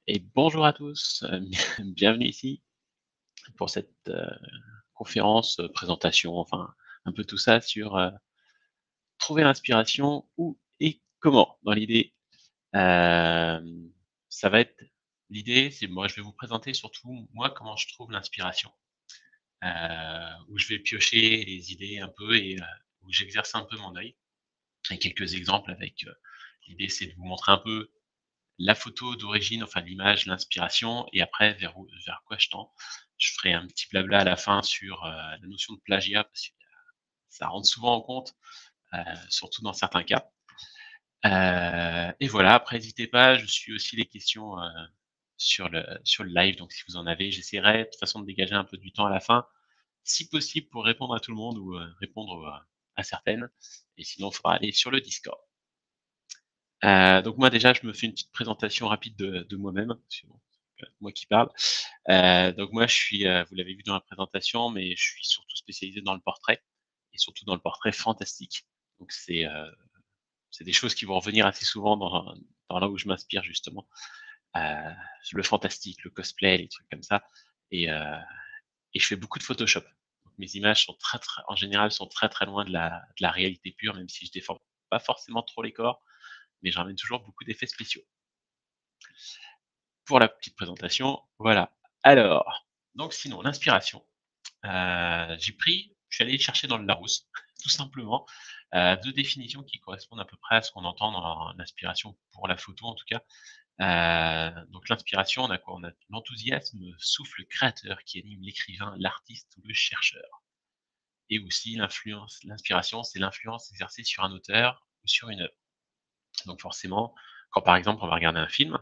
Et bonjour à tous, bienvenue ici pour cette, conférence, présentation, enfin un peu tout ça sur, trouver l'inspiration où et comment. Dans l'idée, hem, ça va être l'idée, c'est moi je vais vous présenter surtout moi comment je trouve l'inspiration, où je vais piocher les idées un peu et où j'exerce un peu mon œil et quelques exemples avec, l'idée c'est de vous montrer un peu la photo d'origine, enfin l'image, l'inspiration et après vers quoi je tends. Je ferai un petit blabla à la fin sur, la notion de plagiat parce que ça rentre souvent en compte, surtout dans certains cas. Et voilà, après n'hésitez pas, je suis aussi les questions, sur le live, donc si vous en avez, j'essaierai de toute façon de dégager un peu du temps à la fin, si possible pour répondre à tout le monde ou, répondre, à certaines et sinon il faudra aller sur le Discord. Donc moi déjà je me fais une petite présentation rapide de moi-même, c'est bon, moi qui parle. Donc moi je suis, vous l'avez vu dans la présentation, mais je suis surtout spécialisé dans le portrait et surtout dans le portrait fantastique. Donc c'est des choses qui vont revenir assez souvent dans là où je m'inspire justement. Heu, le fantastique, le cosplay, les trucs comme ça et heu et je fais beaucoup de Photoshop. Donc mes images sont très en général, sont très loin de la réalité pure, même si je défends pas forcément trop les corps, mais je ramène toujours beaucoup d'effets spéciaux. Pour la petite présentation, voilà. Alors, donc sinon l'inspiration, je suis allé chercher dans le Larousse, tout simplement, 2 définitions qui correspondent à peu près à ce qu'on entend dans l'inspiration pour la photo en tout cas. Donc l'inspiration, on a quoi? On a l'enthousiasme, souffle créateur qui anime l'écrivain, l'artiste ou le chercheur et aussi l'inspiration, c'est l'influence exercée sur un auteur ou sur une œuvre. Donc forcément, quand par exemple on va regarder un film,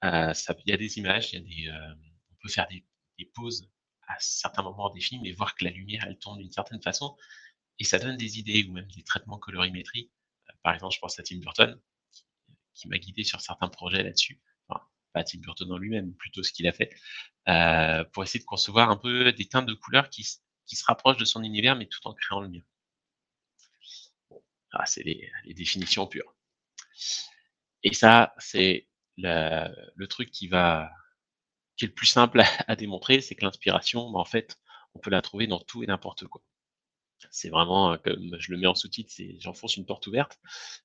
ça il y a des images, il y a on peut faire des pauses à certains moments des films et voir que la lumière, elle tourne d'une certaine façon et ça donne des idées ou même des traitements colorimétrie. Par exemple, je pense à Tim Burton qui m'a guidé sur certains projets là-dessus. Enfin, pas Tim Burton en lui-même, plutôt ce qu'il a fait, pour essayer de concevoir un peu des teintes de couleurs qui se rapprochent de son univers, mais tout en créant le mien. Bon, c'est les définitions pures et ça, c'est le truc qui est le plus simple à démontrer, c'est que l'inspiration, bah, en fait, on peut la trouver dans tout et n'importe quoi. C'est vraiment, comme je le mets en sous-titre, c'est j'enfonce une porte ouverte,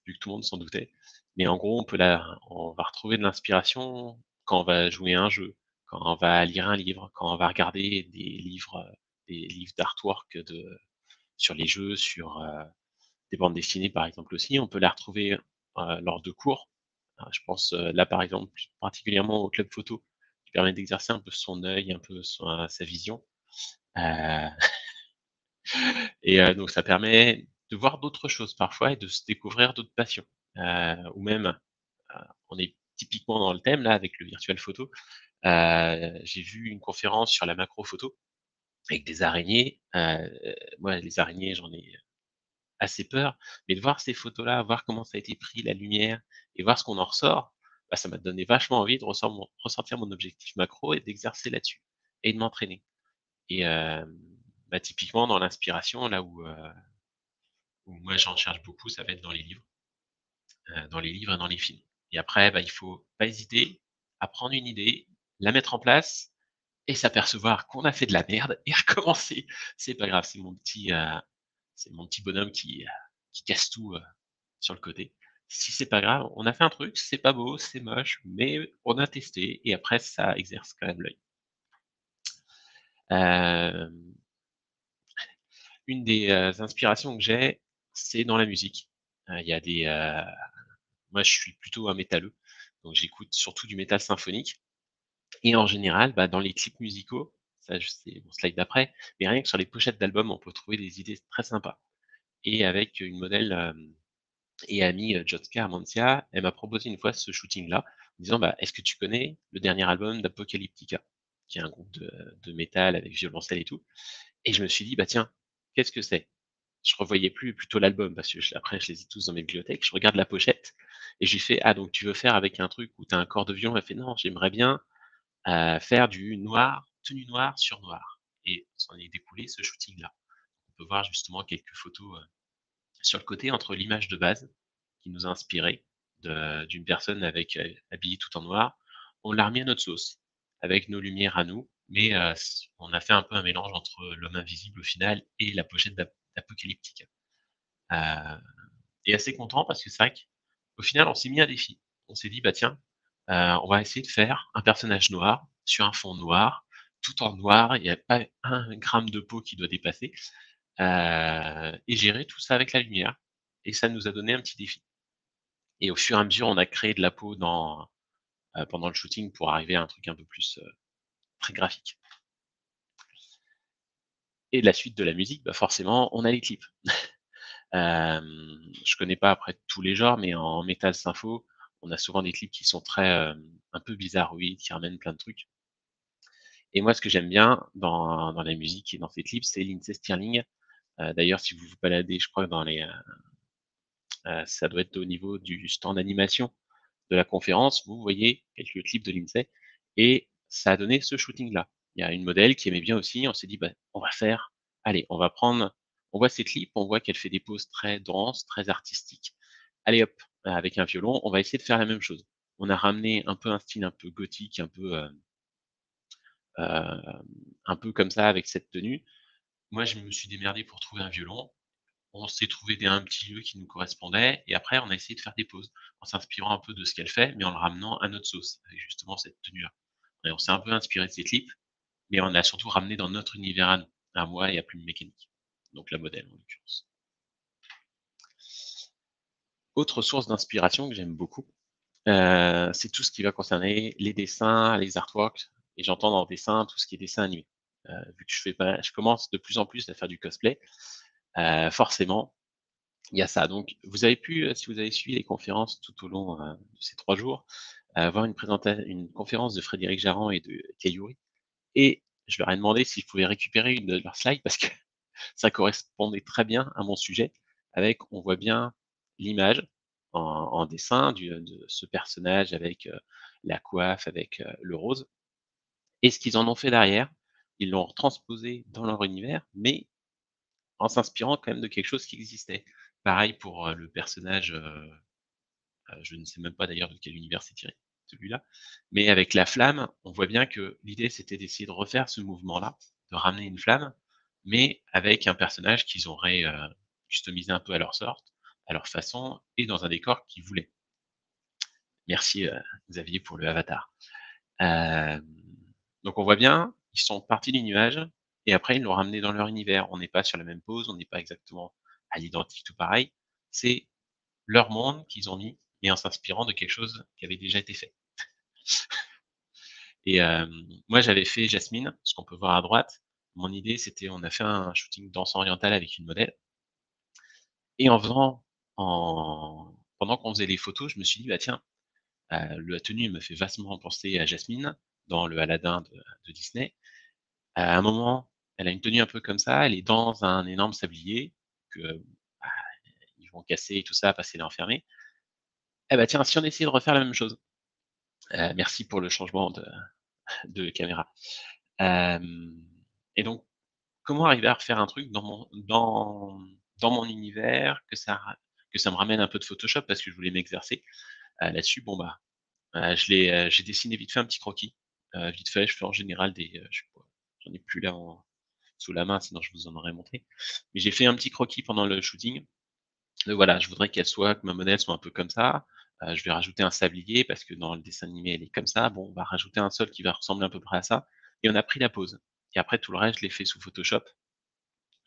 vu que tout le monde s'en doutait. Mais en gros, on va retrouver de l'inspiration quand on va jouer à un jeu, quand on va lire un livre, quand on va regarder des livres d'artwork sur les jeux, sur, des bandes dessinées, par exemple, aussi. On peut la retrouver, lors de cours. Je pense, là, par exemple, plus particulièrement au club photo, qui permet d'exercer un peu son œil, un peu sa vision. Heu et donc ça permet de voir d'autres choses parfois et de se découvrir d'autres passions. Ou même, on est typiquement dans le thème là avec le virtual photo. J'ai vu une conférence sur la macro photo avec des araignées. Moi les araignées, j'en ai assez peur, mais de voir ces photos-là, voir comment ça a été pris, la lumière et voir ce qu'on en ressort, bah, ça m'a donné vachement envie de ressortir mon objectif macro et d'exercer là-dessus et de m'entraîner et bah, typiquement dans l'inspiration, là où moi j'en cherche beaucoup, ça va être dans les livres et dans les films et après, bah, il faut pas hésiter à prendre une idée, la mettre en place et s'apercevoir qu'on a fait de la merde et recommencer. C'est pas grave, c'est mon petit bonhomme qui casse tout, sur le côté. Si c'est pas grave, on a fait un truc, c'est pas beau, c'est moche, mais on a testé et après ça exerce quand même l'œil. Hem, une des, inspirations que j'ai, c'est dans la musique. Il y a moi je suis plutôt un métalleux, donc j'écoute surtout du métal symphonique et en général, bah, dans les clips musicaux, ça c'est mon slide d'après, mais rien que sur les pochettes d'albums, on peut trouver des idées très sympas et avec une modèle, et amie, Jotska Armentia, elle m'a proposé une fois ce shooting-là, en disant: «Bah, est-ce que tu connais le dernier album d'Apocalyptica?» qui est un groupe de métal avec violoncelle et tout et je me suis dit: «Bah, tiens, qu'est-ce que c'est?» Je revoyais plus plutôt l'album parce que après je les ai tous dans mes bibliothèques. Je regarde la pochette et j'ai fait: «Ah donc tu veux faire avec un truc où tu as un corps de violon?» Elle fait: «Non, j'aimerais bien, faire du noir, tenue noire sur noir» et s'en est découlé ce shooting-là. On peut voir justement quelques photos, sur le côté entre l'image de base qui nous a inspiré d'une personne avec, habillée tout en noir, On l'a remis à notre sauce, avec nos lumières à nous, mais on a fait un peu un mélange entre l'homme invisible au final et la pochette d'Apocalyptica. Heu et assez content parce que c'est vrai qu'au final, on s'est mis un défi. On s'est dit: «Bah tiens, on va essayer de faire un personnage noir sur un fond noir, tout en noir, il y a pas un gramme de peau qui doit dépasser, et gérer tout ça avec la lumière» et ça nous a donné un petit défi et au fur et à mesure, on a créé de la peau pendant le shooting pour arriver à un truc un peu plus, très graphique et la suite de la musique, bah, forcément, on a les clips. Je connais pas après tous les genres, mais en métal sympho, on a souvent des clips qui sont très, un peu bizarroïdes, qui ramènent plein de trucs et moi, ce que j'aime bien dans la musique et dans ces clips, c'est Lindsey Stirling. D'ailleurs, si vous vous baladez, je crois, dans ça doit être au niveau du stand d'animation de la conférence, vous voyez quelques clips de Lindsay et ça a donné ce shooting-là. Il y a une modèle qui aimait bien aussi, on s'est dit: «Bah, on va faire allez, on voit ses clips, on voit qu'elle fait des poses très denses, très artistiques. Allez hop, avec un violon, on va essayer de faire la même chose». On a ramené un peu un style un peu gothique, un peu comme ça avec cette tenue. Moi, je me suis démerdé pour trouver un violon. On s'est trouvé un petit lieu qui nous correspondait et après on a essayé de faire des pauses, en s'inspirant un peu de ce qu'elle fait, mais en le ramenant à notre sauce, avec justement cette tenue-là. Et on s'est un peu inspiré de ses clips, mais on a surtout ramené dans notre univers à moi et à Plume Mécanique, donc la modèle en l'occurrence. Autre source d'inspiration que j'aime beaucoup, c'est tout ce qui va concerner les dessins, les artworks et j'entends dans dessin tout ce qui est dessin animé. Vu que je commence de plus en plus à faire du cosplay, forcément il y a ça, donc vous avez pu, si vous avez suivi les conférences tout au long, de ces 3 jours, voir une conférence de Frédéric Jarran et de Kayuri et je leur ai demandé si je pouvais récupérer une de leurs slides parce que ça correspondait très bien à mon sujet. Avec on voit bien l'image en dessin de ce personnage avec, la coiffe, avec, le rose et ce qu'ils en ont fait derrière, ils l'ont retransposé dans leur univers, mais en s'inspirant quand même de quelque chose qui existait. Pareil pour, le personnage, je ne sais même pas d'ailleurs de quel univers c'est tiré, celui-là. Mais avec la flamme, on voit bien que l'idée, c'était d'essayer de refaire ce mouvement-là, de ramener une flamme, mais avec un personnage qu'ils auraient, customisé un peu à leur sorte, à leur façon et dans un décor qu'ils voulaient. Merci, Xavier pour le avatar. Hem, donc on voit bien, ils sont partis du nuage et après ils l'ont ramené dans leur univers. On n'est pas sur la même pose, on n'est pas exactement à l'identique tout pareil. C'est leur monde qu'ils ont mis et en s'inspirant de quelque chose qui avait déjà été fait. Et moi j'avais fait Jasmine, ce qu'on peut voir à droite. Mon idée c'était on a fait un shooting danse orientale avec une modèle et en pendant qu'on faisait les photos, je me suis dit: «Bah tiens, la tenue me fait vastement penser à Jasmine dans le Aladdin de Disney». À un moment, elle a une tenue un peu comme ça, elle est dans un énorme sablier que, bah, ils vont casser et tout ça parce qu'elle est enfermée. Eh bah tiens, si on essayait de refaire la même chose? Merci pour le changement de caméra. Hem et donc comment arriver à refaire un truc dans mon univers, que ça me ramène un peu de Photoshop parce que je voulais m'exercer, là-dessus. Bon, bah, j'ai dessiné vite fait un petit croquis, vite fait. Je fais en général je sais pas, j'en ai plus là sous la main, sinon je vous en aurais montré. Mais j'ai fait un petit croquis pendant le shooting. Voilà, je voudrais que ma modèle soit un peu comme ça. Je vais rajouter un sablier parce que dans le dessin animé, elle est comme ça. Bon, on va rajouter un sol qui va ressembler à peu près à ça et on a pris la pose et après tout le reste, je l'ai fait sous Photoshop,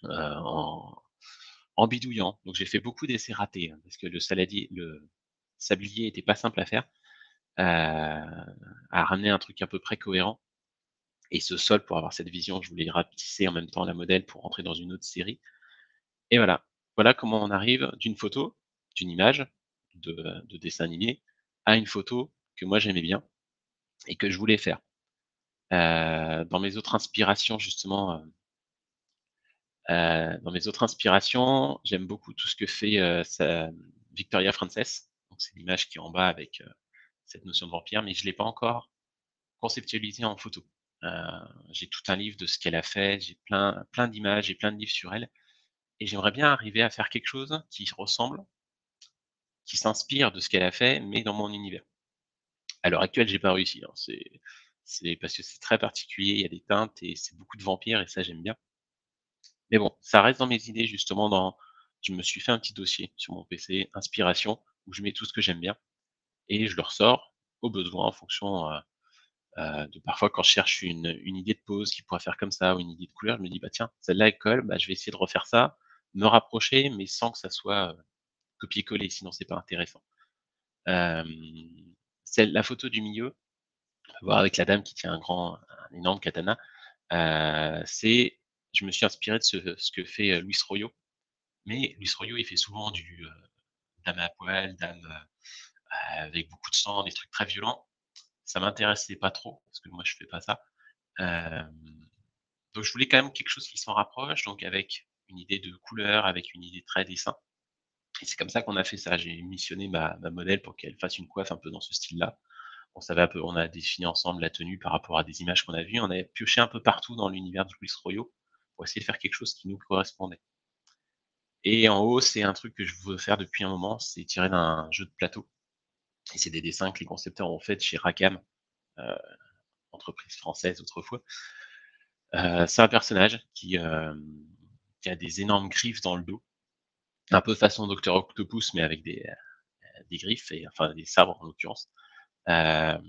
en bidouillant. Donc j'ai fait beaucoup d'essais ratés, hein, parce que le sablier était pas simple à faire, à ramener un truc à peu près cohérent et ce sol pour avoir cette vision, je voulais rapetisser en même temps la modèle pour rentrer dans une autre série et voilà. Voilà comment on arrive d'une photo, d'une image de dessin animé à une photo que moi j'aimais bien et que je voulais faire. Dans mes autres inspirations justement, dans mes autres inspirations, j'aime beaucoup tout ce que fait, Victoria Frances. Donc c'est l'image qui est en bas avec, cette notion de vampire, mais je l'ai pas encore conceptualisée en photo. Heu, j'ai tout un livre de ce qu'elle a fait, j'ai plein d'images et plein de livres sur elle et j'aimerais bien arriver à faire quelque chose qui ressemble, qui s'inspire de ce qu'elle a fait, mais dans mon univers. À l'heure actuelle, j'ai pas réussi, hein. C'est parce que c'est très particulier, il y a des teintes et c'est beaucoup de vampires et ça, j'aime bien. Mais bon, ça reste dans mes idées justement dans je me suis fait un petit dossier sur mon PC, inspiration, où je mets tout ce que j'aime bien et je le ressors au besoin en fonction, de parfois quand je cherche une idée de pose qui pourrait faire comme ça ou une idée de couleur, je me dis: «Bah tiens, celle-là elle colle, bah je vais essayer de refaire ça», me rapprocher, mais sans que ça soit, copier-coller, sinon c'est pas intéressant. Hem, celle la photo du milieu, on va voir avec la dame qui tient un énorme katana, c'est je me suis inspiré de ce que fait, Luis Royo, mais Luis Royo, il fait souvent du, dame à poil, dame, avec beaucoup de sang, des trucs très violents. Ça m'intéressait pas trop, parce que moi je fais pas ça. Hem, donc je voulais quand même quelque chose qui s'en rapproche, donc avec une idée de couleur, avec une idée très dessin et c'est comme ça qu'on a fait ça. J'ai missionné ma modèle pour qu'elle fasse une coiffe un peu dans ce style-là. On savait un peu on a défini ensemble la tenue par rapport à des images qu'on a vues. On avait pioché un peu partout dans l'univers de Luis Royo pour essayer de faire quelque chose qui nous correspondait et en haut, c'est un truc que je veux faire depuis un moment, c'est tiré d'un jeu de plateau et c'est des dessins que les concepteurs ont fait chez Rackham, heu, entreprise française autrefois. C'est un personnage qui a des énormes griffes dans le dos, un peu façon Docteur Octopus, mais avec des griffes et enfin des sabres en l'occurrence. Hem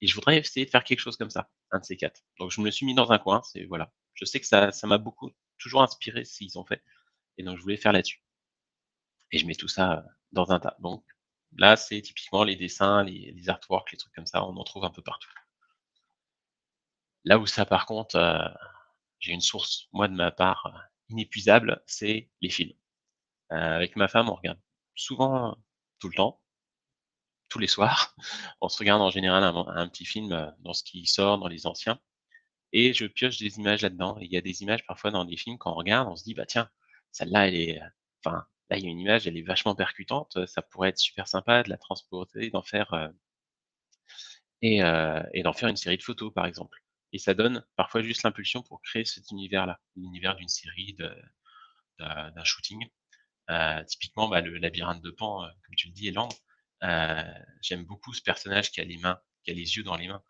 et je voudrais essayer de faire quelque chose comme ça, un de ces 4. Donc je me le suis mis dans un coin, c'est voilà. Je sais que ça m'a beaucoup toujours inspiré ce qu'ils ont fait et donc je voulais faire là-dessus et je mets tout ça, dans un tas. Donc là, c'est typiquement les dessins, les artworks, les trucs comme ça, on en trouve un peu partout. Là où ça par contre, j'ai une source, moi de ma part, inépuisable, c'est les films. Avec ma femme, on regarde souvent, tout le temps, tous les soirs, on se regarde en général un petit film, dans ce qui sort, dans les anciens et je pioche des images là-dedans et il y a des images parfois dans des films quand on regarde, on se dit: «Bah tiens, celle-là elle est, enfin, là il y a une image, elle est vachement percutante, ça pourrait être super sympa de la transposer, d'en faire, et d'en faire une série de photos», par exemple et ça donne parfois juste l'impulsion pour créer cet univers-là, l'univers d'une série, d'un shooting. Typiquement, bah, le labyrinthe de Pan, comme tu le dis, Elan, heu, j'aime beaucoup ce personnage qui a les mains, qui a les yeux dans les mains.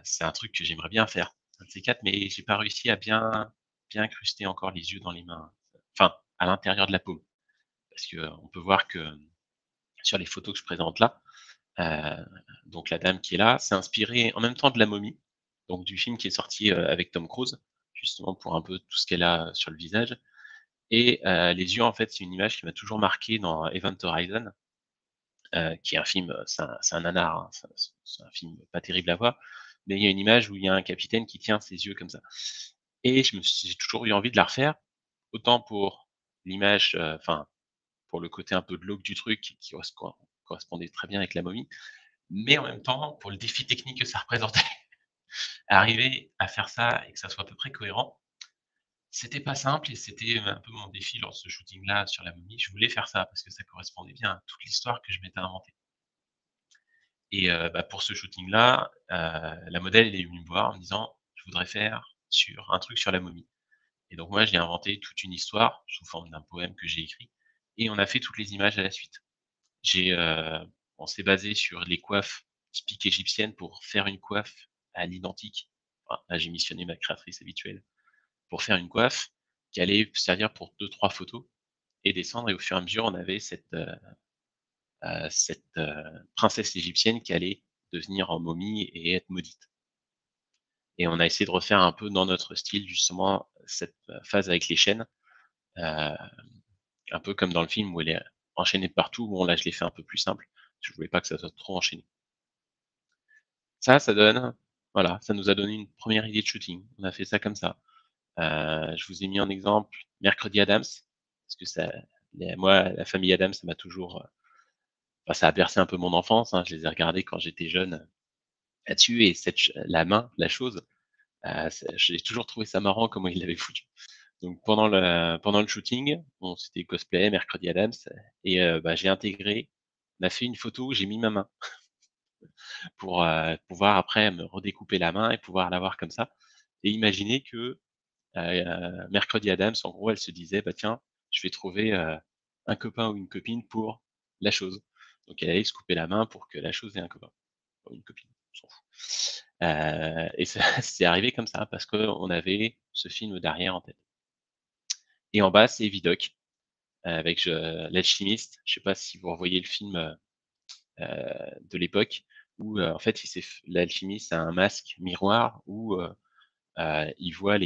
C'est un truc que j'aimerais bien faire, un de ces 4, mais j'ai pas réussi à bien incruster encore les yeux dans les mains. Enfin, à l'intérieur de la paume. Parce qu'on peut voir que, sur les photos que je présente là, heu, donc la dame qui est là, c'est inspiré en même temps de La Momie, donc du film qui est sorti, avec Tom Cruise, justement pour un peu tout ce qu'elle a sur le visage et les yeux, en fait, c'est une image qui m'a toujours marqué dans Event Horizon, qui est un film, c'est un nanar, hein, c'est un film pas terrible à voir, mais il y a une image où il y a un capitaine qui tient ses yeux comme ça et j'ai toujours eu envie de la refaire, autant pour l'image, enfin, pour le côté un peu glauque du truc qui correspondait très bien avec La Momie, mais en même temps pour le défi technique que ça représentait. Arriver à faire ça et que ça soit à peu près cohérent, c'était pas simple et c'était un peu mon défi lors de ce shooting-là sur La Momie. Je voulais faire ça parce que ça correspondait bien à toute l'histoire que je m'étais inventée et bah, pour ce shooting-là, la modèle, elle est venue me voir en me disant: «Je voudrais faire sur un truc sur La Momie» et donc moi, j'ai inventé toute une histoire sous forme d'un poème que j'ai écrit et on a fait toutes les images à la suite. J'ai, on s'est basé sur les coiffes typiques égyptiennes pour faire une coiffe à l'identique. Enfin, là, j'ai missionné ma créatrice habituelle pour faire une coiffe qui allait servir pour deux trois photos et descendre et au fur et à mesure, on avait cette princesse égyptienne qui allait devenir en momie et être maudite et on a essayé de refaire un peu dans notre style justement cette, phase avec les chaînes, heu, un peu comme dans le film où elle est enchaînée de partout. Bon là, je l'ai fait un peu plus simple. Je voulais pas que ça soit trop enchaîné. Ça donne voilà, ça nous a donné une première idée de shooting. On a fait ça comme ça. Je vous ai mis en exemple Mercredi Adams, parce que ça moi, la famille Adams, ça m'a toujours, bah, ça a bercé un peu mon enfance, hein. Je les ai regardés quand j'étais jeune, là-dessus et cette ch la main, la chose, c'est j'ai toujours trouvé ça marrant comment ils l'avaient foutu. Donc pendant le shooting, on s'était cosplay Mercredi Adams et bah, j'ai intégré on a fait une photo où j'ai mis ma main pour, pouvoir après me redécouper la main et pouvoir l'avoir comme ça et imaginer que, Mercredi Adams, en gros, elle se disait: «Bah, tiens, je vais trouver, un copain ou une copine pour la chose». Donc elle allait se couper la main pour que la chose ait un copain. une copine, on s'en fout. Et ça c'est arrivé comme ça parce qu'on avait ce film derrière en tête. Et en bas, c'est Vidocq, avec l'alchimiste. Je sais pas si vous revoyez le film, de l'époque où, en fait, il s'est f l'alchimiste a un masque miroir où, il voit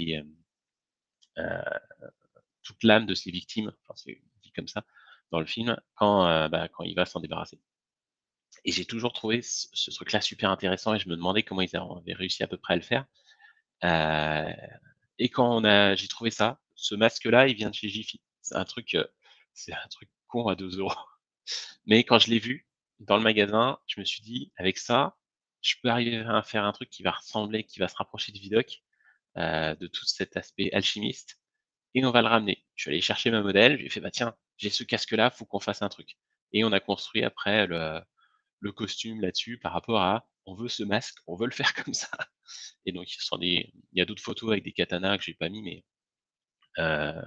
toute l'âme de ses victimes, enfin, c'est dit comme ça dans le film, quand il va s'en débarrasser. Et j'ai toujours trouvé ce truc-là super intéressant et je me demandais comment ils avaient réussi à peu près à le faire. Heu et j'ai trouvé ça, ce masque-là, il vient de chez Jiffy. C'est un truc con à 2 €. Mais quand je l'ai vu dans le magasin, je me suis dit: «Avec ça, je peux arriver à faire un truc qui va ressembler, qui va se rapprocher de Vidocq, de tout cet aspect alchimiste et on va le ramener». Je suis allé chercher ma modèle, je lui ai fait: «Bah, tiens, j'ai ce casque-là, faut qu'on fasse un truc» et on a construit après le costume là-dessus par rapport à: «On veut ce masque, on veut le faire comme ça» et donc il y a d'autres photos avec des katanas que j'ai pas mis mais heu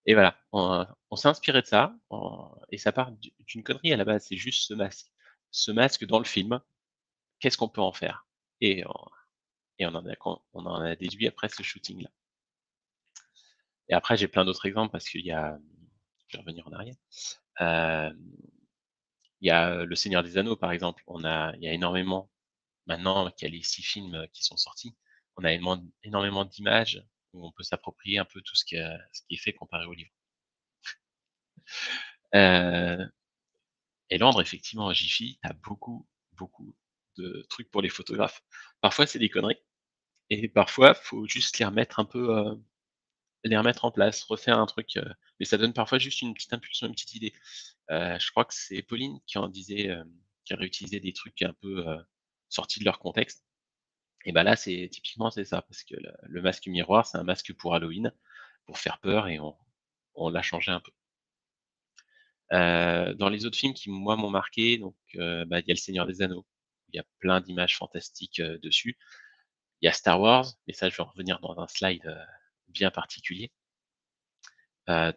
et voilà, on s'est inspiré de ça, et ça part d'une connerie à la base, c'est juste ce masque. Ce masque dans le film, qu'est-ce qu'on peut en faire? Et on on en a déduit après ce shooting-là. Et après j'ai plein d'autres exemples parce qu'il y a, je vais revenir en arrière. Hem, il y a, Le Seigneur des Anneaux par exemple, il y a énormément maintenant qu'il y a les 6 films, qui sont sortis, on a énormément d'images où on peut s'approprier un peu tout ce qui est fait comparé au livre. Heu Et Londres, effectivement, à Jiffy, tu as beaucoup, beaucoup de trucs pour les photographes. Parfois, c'est des conneries et parfois, faut juste les remettre en place, refaire un truc, mais ça donne parfois juste une petite impulsion, une petite idée. Je crois que c'est Pauline qui en disait, qui a réutilisé des trucs un peu, sortis de leur contexte et bah, là, c'est ça, parce que le masque miroir, c'est un masque pour Halloween, pour faire peur et on l'a changé un peu. Dans les autres films qui, moi, m'ont marqué, donc bah, il y a Le Seigneur des Anneaux. Il y a plein d'images fantastiques, dessus. Il y a Star Wars, mais ça, je vais en revenir dans un slide, bien particulier.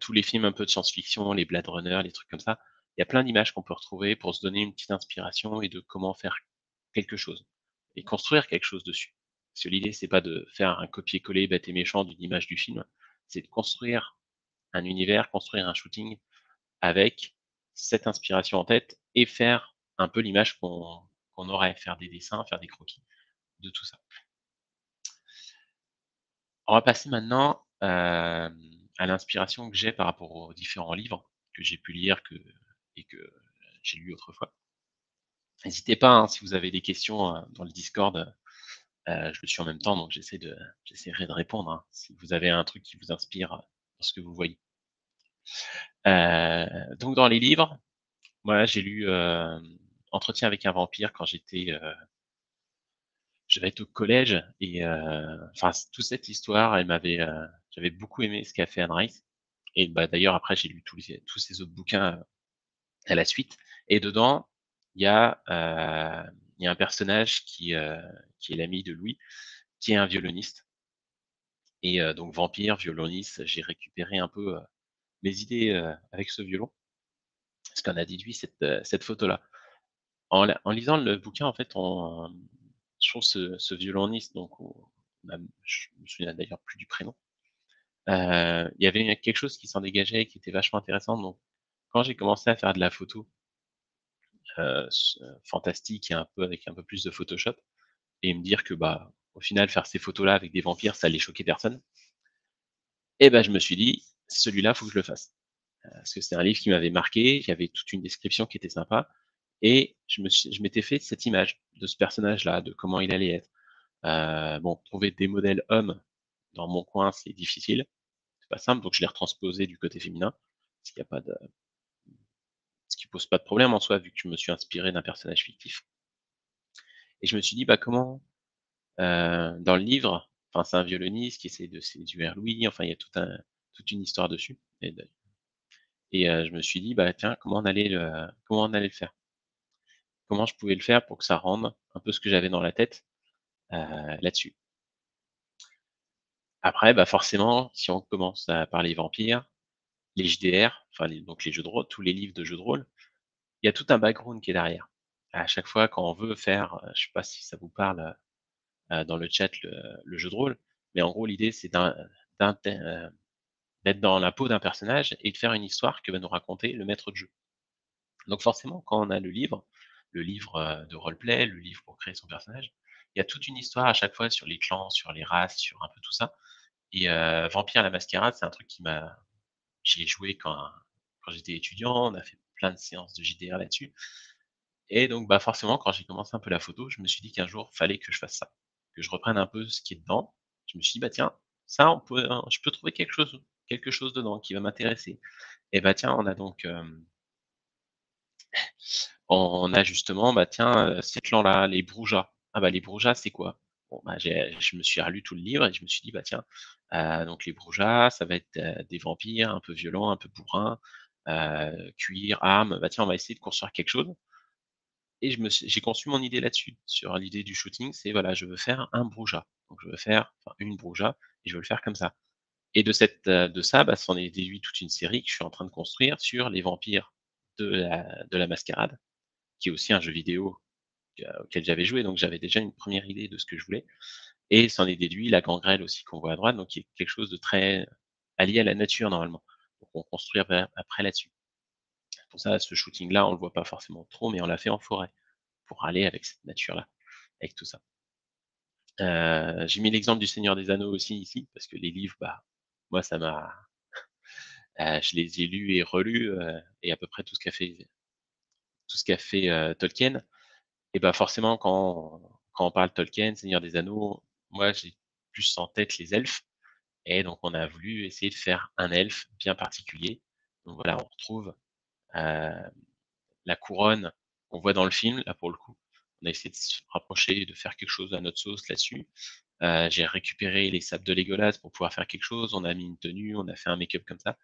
Tous les films un peu de science-fiction, les Blade Runner, les trucs comme ça, il y a plein d'images qu'on peut retrouver pour se donner une petite inspiration et de comment faire quelque chose et construire quelque chose dessus. Parce que l'idée, c'est pas de faire un copier-coller bête et méchant d'une image du film, c'est de construire un univers, construire un shooting avec cette inspiration en tête et faire un peu l'image qu'on aurait, faire des dessins, faire des croquis de tout ça. On va passer maintenant, à l'inspiration que j'ai par rapport aux différents livres que j'ai pu lire et que j'ai lus autrefois. N'hésitez pas, hein, si vous avez des questions, dans le Discord, je le suis en même temps, donc j'essaierai de répondre, hein, si vous avez un truc qui vous inspire, dans ce que vous voyez. Donc dans les livres, moi j'ai lu, Entretien avec un vampire quand je vais être au collège et enfin toute cette histoire, j'avais beaucoup aimé ce qu'a fait Anne Rice et bah, d'ailleurs après j'ai lu tous ses autres bouquins, à la suite et dedans, il y a, il y a un personnage qui est l'ami de Louis, qui est un violoniste et donc vampire, violoniste, j'ai récupéré un peu, mes idées, avec ce violon, ce qu'en a déduit cette photo-là. En lisant le bouquin, en fait, je trouve ce violoniste, donc on a je me souviens d'ailleurs plus du prénom. Il y avait quelque chose qui s'en dégageait et qui était vachement intéressant, donc quand j'ai commencé à faire de la photo, fantastique et un peu avec un peu plus de Photoshop et me dire que, bah, au final, faire ces photos-là avec des vampires, ça allait choquer personne et bah, je me suis dit: «Celui-là, faut que je le fasse». Parce que c'est un livre qui m'avait marqué, il y avait toute une description qui était sympa et je m'étais fait cette image de ce personnage-là, de comment il allait être. Bon, trouver des modèles hommes dans mon coin, c'est difficile, c'est pas simple, donc je l'ai retransposé du côté féminin, ce qui a pas de ce qui pose pas de problème en soi, vu que je me suis inspiré d'un personnage fictif et je me suis dit: «Bah, comment» dans le livre, enfin, c'est un violoniste qui essaie de séduire Louis, enfin, il y a toute une histoire dessus et je me suis dit: «Bah, tiens, comment on allait le faire?» Comment je pouvais le faire pour que ça rende un peu ce que j'avais dans la tête, là-dessus. Après, bah, forcément, si on commence à parler vampires, les JDR, enfin les jeux de rôle, tous les livres de jeux de rôle, il y a tout un background qui est derrière. à chaque fois quand on veut faire, je sais pas si ça vous parle, dans le chat, le jeu de rôle, mais en gros l'idée c'est d'inté d'être dans la peau d'un personnage et de faire une histoire que va nous raconter le maître de jeu. Donc forcément, quand on a le livre, de roleplay, le livre pour créer son personnage, il y a toute une histoire à chaque fois sur les clans, sur les races, sur un peu tout ça et Vampire la Mascarade, c'est un truc qui m'a j'y ai joué quand j'étais étudiant, on a fait plein de séances de JDR là-dessus et donc bah, forcément, quand j'ai commencé un peu la photo, je me suis dit qu'un jour, fallait que je fasse ça, que je reprenne un peu ce qui est dedans. Je me suis dit: «Bah, tiens, ça on peut, je peux trouver quelque chose dedans qui va m'intéresser» et bah, tiens, on a donc, on a justement, bah, tiens, ces clans-là, les Broujas. Ah bah, les Broujas, c'est quoi? Bon, bah, je me suis relu tout le livre et je me suis dit: «Bah, tiens, donc les Broujas, ça va être, des vampires un peu violents, un peu bourrins, cuir, armes. Bah, tiens, on va essayer de construire quelque chose» et j'ai conçu mon idée là-dessus, sur l'idée du shooting, c'est voilà, je veux faire un Brouja. Donc je veux faire, enfin, une Brouja et je veux le faire comme ça et de ça, bah, s'en est déduit toute une série que je suis en train de construire sur les vampires de la Mascarade, qui est aussi un jeu vidéo auquel j'avais joué, donc j'avais déjà une première idée de ce que je voulais et s'en est déduit la gangrel aussi qu'on voit à droite, donc qui est quelque chose de très allié à la nature normalement. Donc on construit après là-dessus. Pour ça, ce shooting-là, on le voit pas forcément trop, mais on l'a fait en forêt pour aller avec cette nature-là, avec tout ça. J'ai mis l'exemple du Seigneur des Anneaux aussi ici, parce que les livres, bah, moi ça m'a je les ai lus et relus, et à peu près tout ce qu'a fait, Tolkien. Et bah, forcément, quand on parle Tolkien, Seigneur des Anneaux, moi, j'ai plus en tête les elfes et donc on a voulu essayer de faire un elfe bien particulier. Donc voilà, on retrouve, heu, la couronne qu'on voit dans le film, là, pour le coup. On a essayé de se rapprocher, de faire quelque chose à notre sauce là-dessus. J'ai récupéré les sapes de Légolas pour pouvoir faire quelque chose. On a mis une tenue, on a fait un make-up comme ça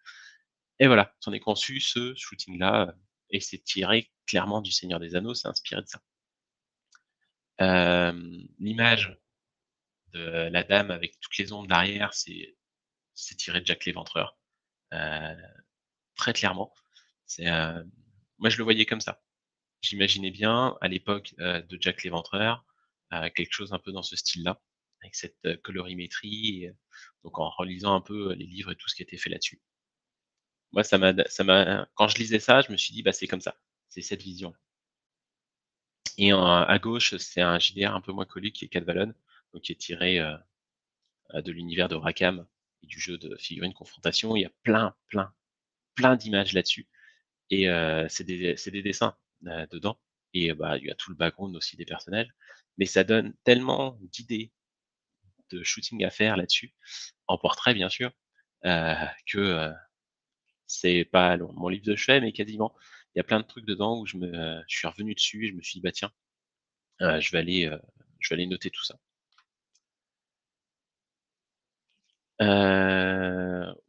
et voilà, j'en ai conçu ce shooting-là, et c'est tiré clairement du Seigneur des Anneaux, c'est inspiré de ça. L'image de la dame avec toutes les ombres derrière, c'est tiré de Jack l'Éventreur, heu, très clairement. C'est, moi je le voyais comme ça. J'imaginais bien à l'époque, de Jack l'Éventreur, quelque chose un peu dans ce style-là, avec cette, colorimétrie et donc en relisant un peu, les livres et tout ce qui a été fait là-dessus. Moi ça m'a quand je lisais ça, je me suis dit: «Bah, c'est comme ça, c'est cette vision-là» et à gauche, c'est un JDR un peu moins connu qui est Cat Valon, donc qui est tiré, de l'univers de Rackham et du jeu de figurines confrontation. Il y a plein d'images là-dessus et c'est des dessins, dedans et bah, il y a tout le background aussi des personnages. Mais ça donne tellement d'idées de shooting à faire là-dessus, en portrait bien sûr, que, c'est pas mon livre de chevet, mais quasiment. Il y a plein de trucs dedans où je suis revenu dessus et je me suis dit: «Bah tiens, je vais aller noter tout ça».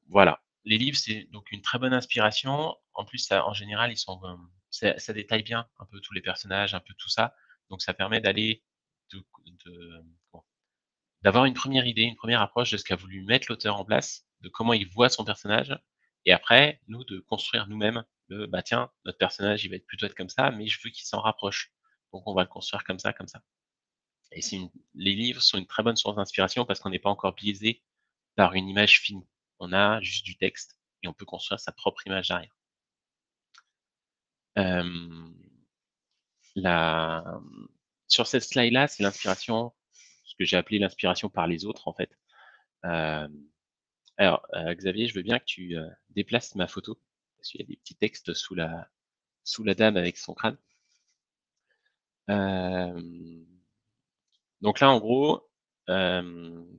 Voilà. Les livres, c'est donc une très bonne inspiration. En plus, ça en général, ils sont, ça détaille bien un peu tous les personnages, un peu tout ça. Donc ça permet d'aller de comment? D'avoir une première idée, une première approche de ce qu'a voulu mettre l'auteur en place, de comment il voit son personnage et après, nous, de construire nous-mêmes «Bah, tiens, notre personnage, il va être plutôt être comme ça, mais je veux qu'il s'en rapproche. Donc on va le construire comme ça, comme ça». Et les livres sont une très bonne source d'inspiration parce qu'on n'est pas encore biaisé par une image finie. On a juste du texte et on peut construire sa propre image derrière. Hem, la Sur cette slide-là, c'est l'inspiration, ce que j'ai appelé l'inspiration par les autres, en fait. Hem, Xavier, je veux bien que tu, déplaces ma photo, parce qu'il y a des petits textes sous la dame avec son crâne. Hem, donc là, en gros,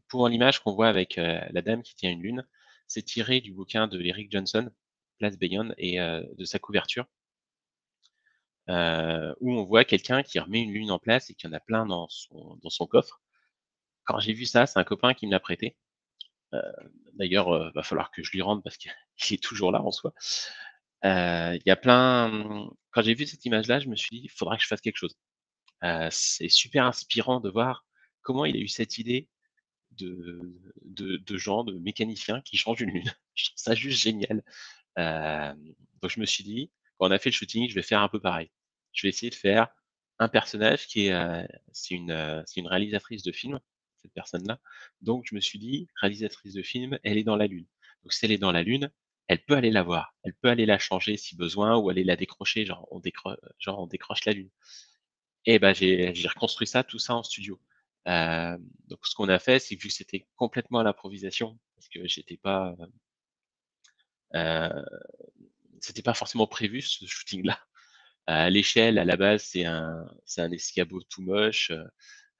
pour l'image qu'on voit avec, la dame qui tient une lune, c'est tiré du bouquin de Eric Johnson, Place Beyond et de sa couverture. Où on voit quelqu'un qui remet une lune en place et qu'il y en a plein dans son coffre. Quand j'ai vu ça, c'est un copain qui me l'a prêté. Heu, D'ailleurs, va falloir que je lui rende parce qu'il est toujours là en soi. Il y a quand j'ai vu cette image-là, je me suis dit: «Il faudra que je fasse quelque chose». C'est super inspirant de voir comment il a eu cette idée de de gens, de mécaniciens qui changent une lune. Je trouve ça juste génial. Donc je me suis dit: «Quand on a fait le shooting, je vais faire un peu pareil». Je vais essayer de faire un personnage qui est, c'est une réalisatrice de film, cette personne-là. Donc je me suis dit: «Réalisatrice de film, elle est dans la lune». Donc si elle est dans la lune, elle peut aller la voir. Elle peut aller la changer si besoin ou aller la décrocher, genre on décroche la lune. Et bah, j'ai reconstruit ça, tout ça en studio. Donc ce qu'on a fait, c'est que vu que c'était complètement à l'improvisation, parce que heu, c'était pas forcément prévu ce shooting-là. À l'échelle, à la base, c'est un escabeau tout moche.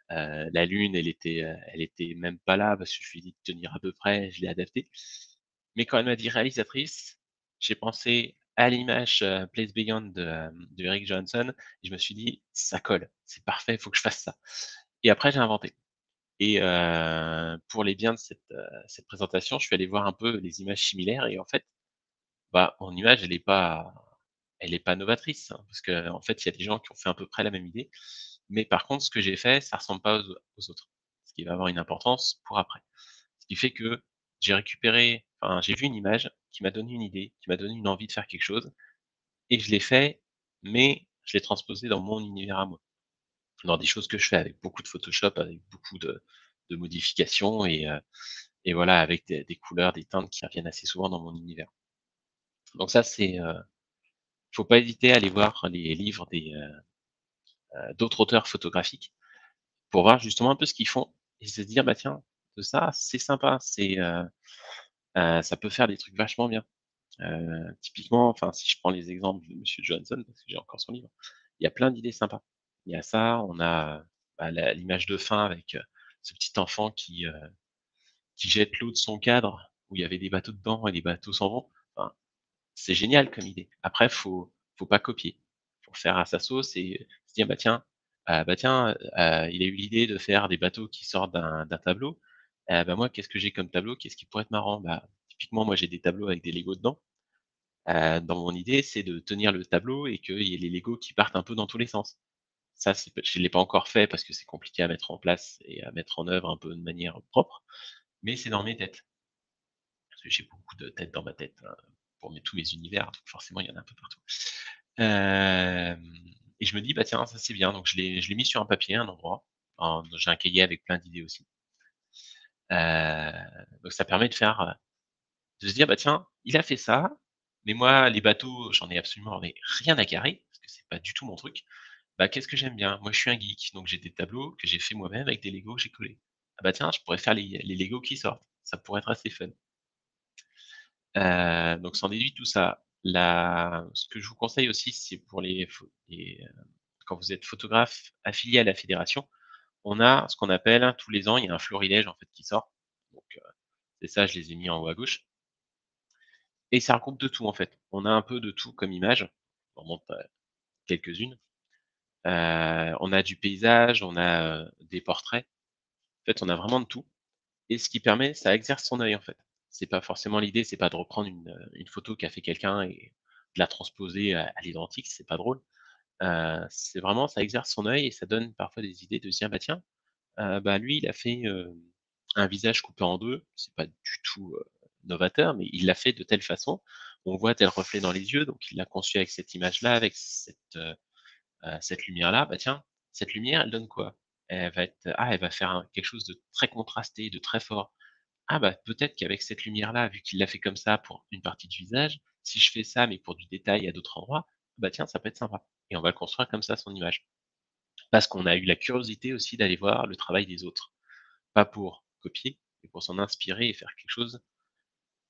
La lune, elle était même pas là parce que je lui ai dit de tenir à peu près, je l'ai adapté. Mais quand elle m'a dit réalisatrice, j'ai pensé à l'image, Place Beyond de Eric Johansson et je me suis dit: «Ça colle, c'est parfait, il faut que je fasse ça» et après j'ai inventé et pour les biens de cette présentation, je suis allé voir un peu les images similaires et en fait, bah, mon image, elle est pas novatrice, hein, parce qu'en fait, il y a des gens qui ont fait à peu près la même idée. Mais par contre, ce que j'ai fait, ça ressemble pas aux autres. Ce qui va avoir une importance pour après. Ce qui fait que j'ai vu une image qui m'a donné une idée, qui m'a donné une envie de faire quelque chose et je l'ai fait, mais je l'ai transposé dans mon univers à moi. Dans des choses que je fais avec beaucoup de Photoshop, avec beaucoup de modifications et voilà, avec des couleurs, des teintes qui reviennent assez souvent dans mon univers. Donc ça, faut pas hésiter à aller voir les livres d'autres auteurs photographiques pour voir justement un peu ce qu'ils font et se dire: «Bah, tiens, de ça, c'est sympa, ça peut faire des trucs vachement bien». Typiquement, enfin, si je prends les exemples de Monsieur Johnson, parce que j'ai encore son livre, il y a plein d'idées sympas. Il y a ça, on a, bah, l'image de fin avec, ce petit enfant qui jette l'eau de son cadre où il y avait des bateaux dedans et les bateaux s'en vont. Enfin, c'est génial comme idée. Après, faut pas copier. Faut faire à sa sauce et se dire: «Bah, tiens, il a eu l'idée de faire des bateaux qui sortent d'un tableau. Bah, moi, qu'est-ce que j'ai comme tableau? Qu'est-ce qui pourrait être marrant?» Bah, typiquement, moi, j'ai des tableaux avec des Legos dedans. Dans mon idée, c'est de tenir le tableau et qu'il y ait les Legos qui partent un peu dans tous les sens. Ça, je l'ai pas encore fait parce que c'est compliqué à mettre en place et à mettre en œuvre un peu de manière propre, mais c'est dans mes têtes. Parce que j'ai beaucoup de têtes dans ma tête, pour tous mes univers, donc forcément il y en a un peu partout. Hem et je me dis: «Bah, tiens, ça c'est bien», donc je l'ai mis sur un papier à un endroit, j'ai un cahier avec plein d'idées aussi. Donc ça permet de se dire: «Bah, tiens, il a fait ça, mais moi les bateaux, j'en ai absolument mais rien à carrer, parce que c'est pas du tout mon truc. Bah, qu'est-ce que j'aime bien? Moi je suis un geek, donc j'ai des tableaux que j'ai fait moi-même avec des Legos que j'ai collés. Ah bah, tiens, je pourrais faire les Legos qui sortent, ça pourrait être assez fun». Donc s'en déduit tout ça. Ce que je vous conseille aussi, c'est pour quand vous êtes photographe affilié à la fédération, on a ce qu'on appelle tous les ans, il y a un florilège en fait qui sort. Donc c'est ça, je les ai mis en haut à gauche et ça regroupe de tout en fait. On a un peu de tout comme image. On montre, quelques-unes. On a du paysage, on a, des portraits. En fait, on a vraiment de tout et ce qui permet ça exerce son œil en fait. C'est pas forcément l'idée, c'est pas de reprendre une photo qu'a fait quelqu'un et de la transposer à l'identique, c'est pas drôle. C'est vraiment ça exerce son œil et ça donne parfois des idées de se dire: «Bah tiens, bah lui il a fait, un visage coupé en 2, c'est pas du tout, novateur, mais il l'a fait de telle façon. On voit tel reflet dans les yeux, donc il l'a conçu avec cette image-là, avec cette lumière-là. Bah tiens, cette lumière elle donne quoi? Elle va faire quelque chose de très contrasté, de très fort. Ah bah, peut-être qu'avec cette lumière-là, vu qu'il l'a fait comme ça pour une partie du visage, si je fais ça, mais pour du détail à d'autres endroits, bah tiens, ça peut être sympa» et on va construire comme ça son image. Parce qu'on a eu la curiosité aussi d'aller voir le travail des autres. Pas pour copier, mais pour s'en inspirer et faire quelque chose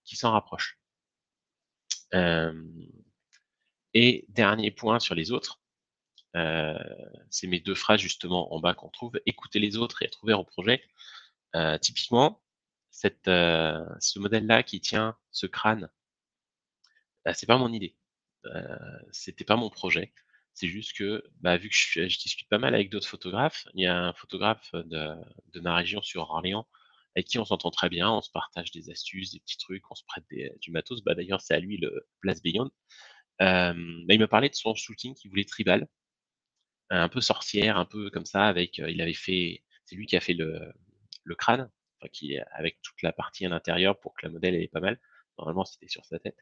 qui s'en rapproche. Hem et dernier point sur les autres, heu, c'est mes 2 phrases justement en bas qu'on trouve: «Écouter les autres et être ouvert au projet». Typiquement, ce modèle-là qui tient ce crâne, bah, c'est pas mon idée. C'était pas mon projet. C'est juste que, bah, vu que je discute pas mal avec d'autres photographes, il y a un photographe de ma région sur Orléans avec qui on s'entend très bien, on se partage des astuces, des petits trucs, on se prête du matos. Bah, d'ailleurs, c'est à lui le Place Beyond. Bah, il me parlait de son shooting qu'il voulait tribal, un peu sorcière, un peu comme ça avec, il avait fait c'est lui qui a fait le crâne, enfin qui avec toute la partie à l'intérieur pour que la modèle elle est pas mal. Normalement, c'était sur sa tête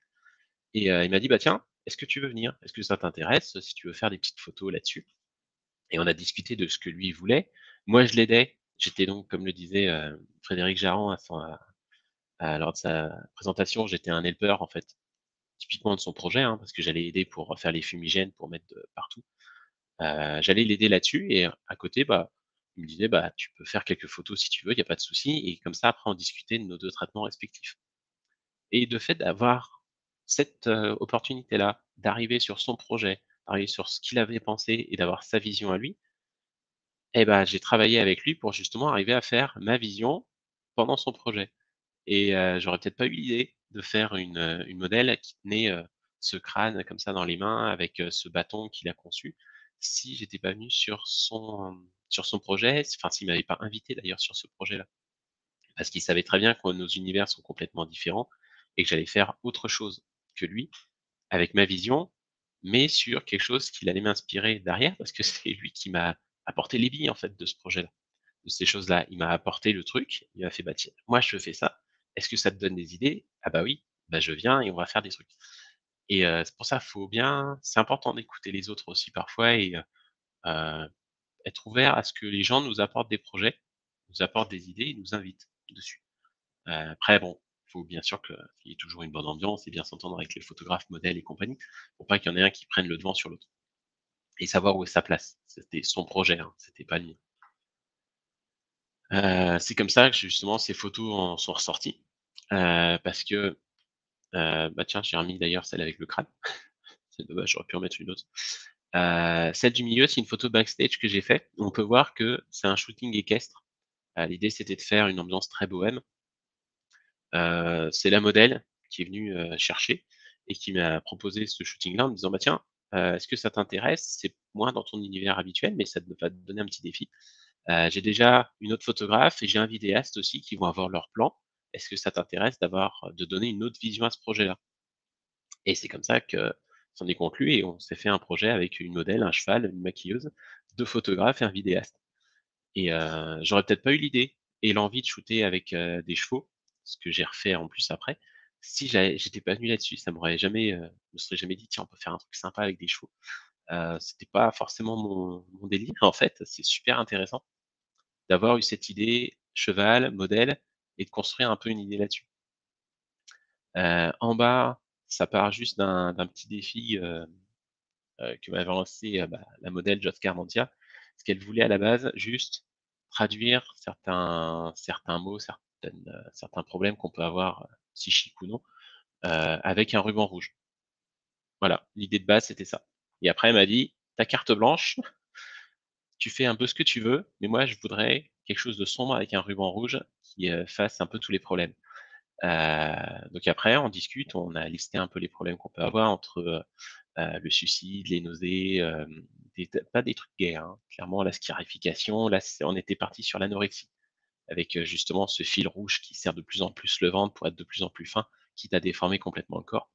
et il m'a dit: «Bah, tiens, est-ce que tu veux venir? Est-ce que ça t'intéresse, si tu veux faire des petites photos là-dessus?» et on a discuté de ce que lui voulait. Moi, je l'aidais. J'étais donc, comme le disait, Frédéric Jarran lors de sa présentation, j'étais un helper, en fait, typiquement de son projet, hein, parce que j'allais aider pour faire les fumigènes, pour mettre partout. J'allais l'aider là-dessus et à côté, bah, il me disait: «Bah, tu peux faire quelques photos si tu veux, il y a pas de souci» et comme ça, après, on discutait de nos 2 traitements respectifs et de fait d'avoir cette, opportunité-là, d'arriver sur son projet, d'arriver sur ce qu'il avait pensé et d'avoir sa vision à lui, et bah, j'ai travaillé avec lui pour justement arriver à faire ma vision pendant son projet et j'aurais peut-être pas eu l'idée de faire une modèle qui tenait, ce crâne comme ça dans les mains avec, ce bâton qu'il a conçu, si j'étais pas venu sur son projet, enfin s'il m'avait pas invité d'ailleurs sur ce projet-là. Parce qu'il savait très bien que nos univers sont complètement différents et que j'allais faire autre chose que lui, avec ma vision, mais sur quelque chose qu'il allait m'inspirer derrière parce que c'est lui qui m'a apporté les billes en fait de ce projet-là, de ces choses-là. Il m'a apporté le truc, il m'a fait: «Bah tiens, moi je fais ça, est-ce que ça te donne des idées?» «Ah bah oui, bah je viens et on va faire des trucs» et c'est pour ça, c'est important d'écouter les autres aussi parfois et être ouvert à ce que les gens nous apportent des projets, nous apportent des idées et nous invitent dessus. Après bon, il faut bien sûr qu'il y ait toujours une bonne ambiance et bien s'entendre avec les photographes, modèles et compagnie, pour pas qu'il y en ait un qui prenne le devant sur l'autre et savoir où est sa place. C'était son projet, hein, c'était pas le mien. C'est comme ça que justement ces photos en sont ressorties, parce que, bah, tiens, j'ai remis d'ailleurs celle avec le crâne. C'est dommage, j'aurais pu en mettre une autre. Celle du milieu, c'est une photo backstage que j'ai fait. On peut voir que c'est un shooting équestre. L'idée, c'était de faire une ambiance très bohème. C'est la modèle qui est venue, chercher et qui m'a proposé ce shooting-là en me disant: «Bah, tiens, est-ce que ça t'intéresse? C'est moins dans ton univers habituel, mais ça te va te donner un petit défi. J'ai déjà une autre photographe et j'ai un vidéaste aussi qui vont avoir leur plan. Est-ce que ça t'intéresse de donner une autre vision à ce projet-là?» Et c'est comme ça que s'en est conclu et on s'est fait un projet avec une modèle, un cheval, une maquilleuse, 2 photographes et un vidéaste. Et j'aurais peut-être pas eu l'idée et l'envie de shooter avec, des chevaux, ce que j'ai refait en plus après, si j'étais pas venu là-dessus. Ça m'aurait jamais, je me serais jamais dit: «Tiens, on peut faire un truc sympa avec des chevaux». C'était pas forcément mon délire. En fait, c'est super intéressant d'avoir eu cette idée cheval, modèle et de construire un peu une idée là-dessus. En bas, ça part juste d'un petit défi, que m'avait lancé, bah, la modèle Joss Carmentia. Ce qu'elle voulait à la base, juste traduire certains mots, certains problèmes qu'on peut avoir, psychiques ou non, avec un ruban rouge. Voilà, l'idée de base, c'était ça. Et après, elle m'a dit: «Tu carte blanche, tu fais un peu ce que tu veux, mais moi, je voudrais quelque chose de sombre avec un ruban rouge qui, fasse un peu tous les problèmes». Donc après, on discute, on a listé un peu les problèmes qu'on peut avoir entre, le suicide, les nausées, pas des trucs gays, hein. Clairement la scarification, là on était parti sur l'anorexie avec, justement ce fil rouge qui serre de plus en plus le ventre pour être de plus en plus fin, quitte à déformer complètement le corps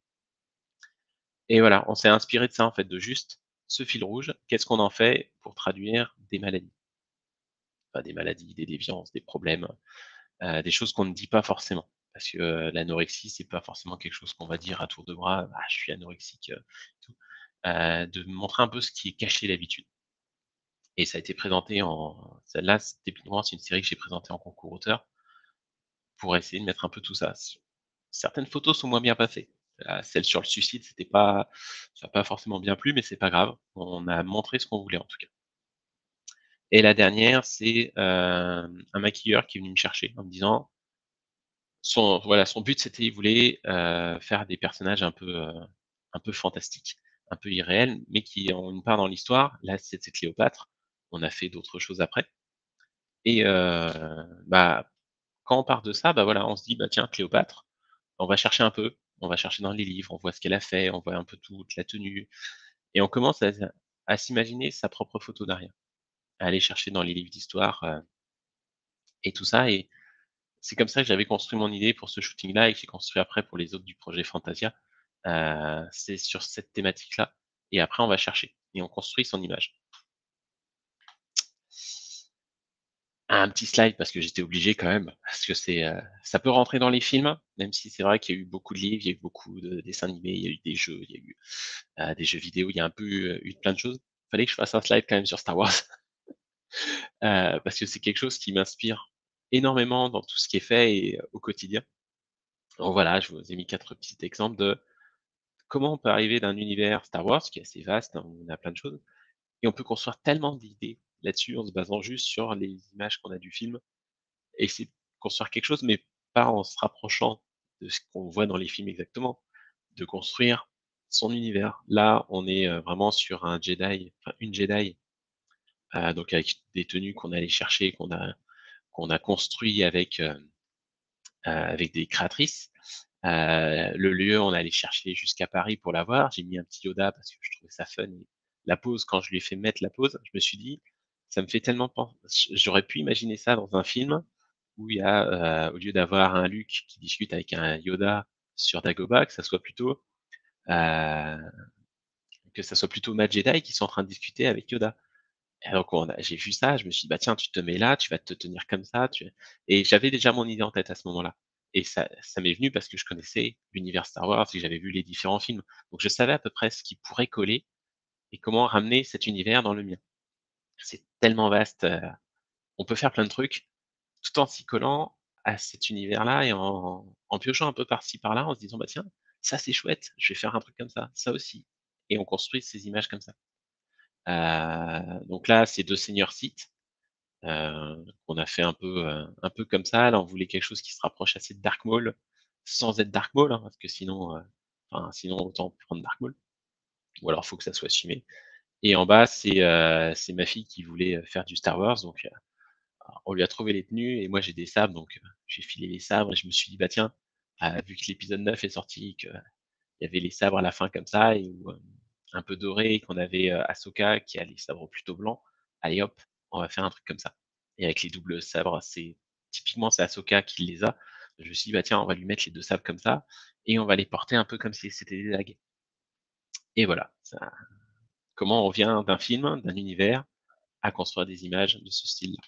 et voilà, on s'est inspiré de ça en fait, de juste ce fil rouge, qu'est-ce qu'on en fait pour traduire des maladies? Enfin des maladies, des déviances, des problèmes, des choses qu'on ne dit pas forcément. Parce que, l'anorexie, c'est pas forcément quelque chose qu'on va dire à tour de bras: «Ah, je suis anorexique», tout. De montrer un peu ce qui est caché d'habitude et ça a été présenté en celle-là, typiquement, c'est une série que j'ai présentée en concours auteur pour essayer de mettre un peu tout ça. Certaines photos sont moins bien passées. Celle sur le suicide, ça a pas forcément bien plu, mais c'est pas grave. On a montré ce qu'on voulait en tout cas et la dernière, c'est, un maquilleur qui est venu me chercher en me disant son but, c'était il voulait, faire des personnages un peu fantastiques, un peu irréels, mais qui ont une part dans l'histoire. Là, c'était Cléopâtre. On a fait d'autres choses après et bah, quand on part de ça, bah, voilà, on se dit: «Bah, tiens, Cléopâtre, on va chercher un peu, on va chercher dans les livres, on voit ce qu'elle a fait, on voit un peu toute la tenue» et on commence à s'imaginer sa propre photo derrière, à aller chercher dans les livres d'histoire, et tout ça et c'est comme ça que j'avais construit mon idée pour ce shooting-là et que j'ai construit après pour les autres du projet Fantasia. C'est sur cette thématique-là et après on va chercher et on construit son image. Un petit slide parce que j'étais obligé quand même, parce que ça peut rentrer dans les films, même si c'est vrai qu'il y a eu beaucoup de livres, il y a eu beaucoup de dessins animés, il y a eu des jeux, il y a eu, des jeux vidéo, il y a un peu eu plein de choses. Fallait que je fasse un slide quand même sur Star Wars. parce que c'est quelque chose qui m'inspire énormément dans tout ce qui est fait et au quotidien. Donc voilà, je vous ai mis 4 petits exemples de comment on peut arriver d'un univers Star Wars qui est assez vaste, hein, où on a plein de choses et on peut construire tellement d'idées là-dessus en se basant juste sur les images qu'on a du film et c'est construire quelque chose, mais pas en se rapprochant de ce qu'on voit dans les films exactement, de construire son univers. Là, on est, vraiment sur un Jedi, enfin une Jedi, donc avec des tenues qu'on est allé chercher, qu'on a construit avec des créatrices. Le lieu, on est allé chercher jusqu'à Paris pour l'avoir. J'ai mis un petit Yoda parce que je trouvais ça fun et la pause, quand je lui ai fait mettre la pause, je me suis dit: «Ça me fait tellement pen» j'aurais pu imaginer ça dans un film où il y a, au lieu d'avoir un Luke qui discute avec un Yoda sur Dagobah, heu, que ça soit plutôt ma Jedi qui soit en train de discuter avec Yoda. Et donc j'ai vu ça, je me suis dit: «Bah, tiens, tu te mets là, tu vas te tenir comme ça, tu» et j'avais déjà mon idée en tête à ce moment-là et ça m'est venu parce que je connaissais l'univers Star Wars et que j'avais vu les différents films. Donc je savais à peu près ce qui pourrait coller et comment ramener cet univers dans le mien. C'est tellement vaste, on peut faire plein de trucs tout en s'y collant à cet univers-là et en piochant un peu par-ci par-là, en se disant: «Bah, tiens, ça c'est chouette, je vais faire un truc comme ça aussi» et on construit ces images comme ça. Donc là, c'est 2 senior sites. On a fait un peu comme ça. Là, on voulait quelque chose qui se rapproche assez de Dark Maul, sans être Dark Maul, hein, parce que sinon, enfin, sinon autant prendre Dark Maul ou alors faut que ça soit assumé et en bas, c'est ma fille qui voulait, faire du Star Wars donc on lui a trouvé les tenues et moi j'ai des sabres donc j'ai filé les sabres et je me suis dit: «Bah tiens, vu que l'épisode 9 est sorti, qu'il y avait les sabres à la fin comme ça et où, un peu doré et qu'on avait, Ahsoka qui a les sabres plutôt blancs, allez hop, on va faire un truc comme ça» et avec les doubles sabres, c'est Ahsoka qui les a. Je me suis dit: «Bah tiens, on va lui mettre les 2 sabres comme ça et on va les porter un peu comme si c'était des dagues» et voilà, ça comment on vient d'un film, d'un univers, à construire des images de ce style-là.